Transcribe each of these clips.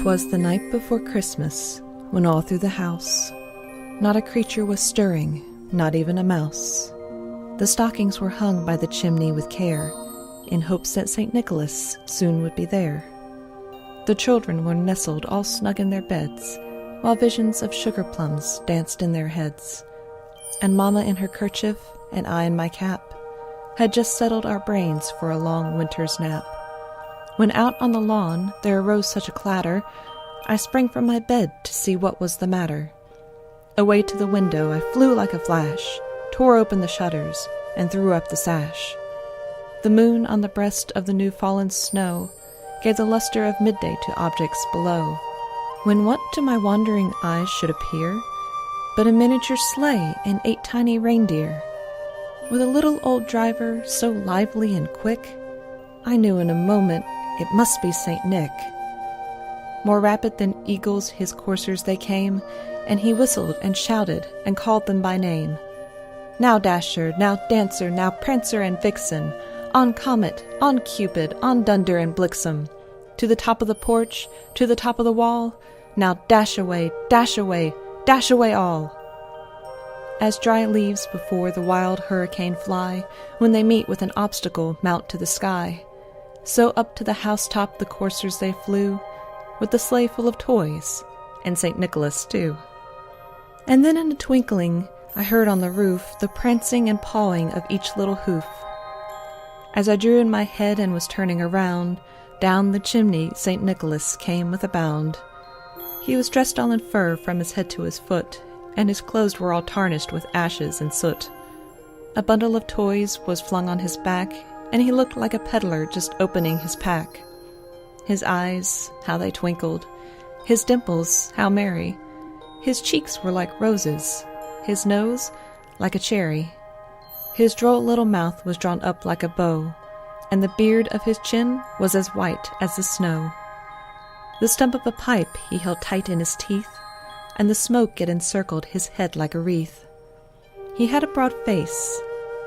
'Twas the night before Christmas, when all through the house not a creature was stirring, not even a mouse. The stockings were hung by the chimney with care, in hopes that St. Nicholas soon would be there. The children were nestled all snug in their beds, while visions of sugar plums danced in their heads. And Mamma in her kerchief, and I in my cap, had just settled our brains for a long winter's nap. When out on the lawn there arose such a clatter, I sprang from my bed to see what was the matter. Away to the window I flew like a flash, tore open the shutters, and threw up the sash. The moon on the breast of the new-fallen snow gave the luster of midday to objects below, when what to my wandering eyes should appear but a miniature sleigh and 8 tiny reindeer, with a little old driver so lively and quick, I knew in a moment it must be St. Nick. More rapid than eagles his coursers they came, and he whistled and shouted and called them by name. Now Dasher, now Dancer, now Prancer and Vixen, on Comet, on Cupid, on Dunder and Blixen, to the top of the porch, to the top of the wall, now dash away, dash away, dash away all. As dry leaves before the wild hurricane fly, when they meet with an obstacle mount to the sky, so up to the housetop the coursers they flew, with the sleigh full of toys, and St. Nicholas too. And then in a twinkling I heard on the roof the prancing and pawing of each little hoof. As I drew in my head and was turning around, down the chimney St. Nicholas came with a bound. He was dressed all in fur from his head to his foot, and his clothes were all tarnished with ashes and soot. A bundle of toys was flung on his back, and he looked like a peddler just opening his pack. His eyes, how they twinkled, his dimples, how merry. His cheeks were like roses, his nose like a cherry. His droll little mouth was drawn up like a bow, and the beard of his chin was as white as the snow. The stump of a pipe he held tight in his teeth, and the smoke it encircled his head like a wreath. He had a broad face,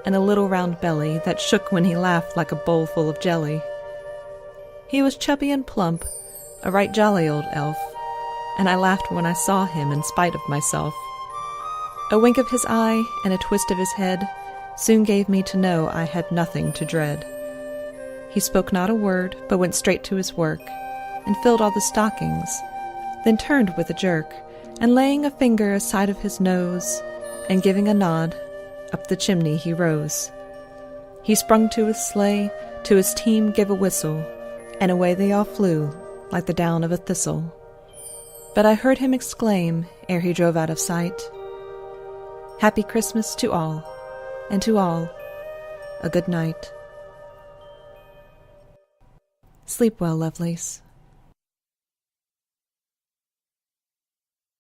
and a little round belly that shook when he laughed like a bowl full of jelly. He was chubby and plump, a right jolly old elf, and I laughed when I saw him in spite of myself. A wink of his eye and a twist of his head soon gave me to know I had nothing to dread. He spoke not a word, but went straight to his work, and filled all the stockings, then turned with a jerk, and laying a finger aside of his nose, and giving a nod, up the chimney he rose. He sprung to his sleigh, to his team gave a whistle, and away they all flew, like the down of a thistle. But I heard him exclaim, ere he drove out of sight, "Happy Christmas to all, and to all a good night." Sleep well, lovelies.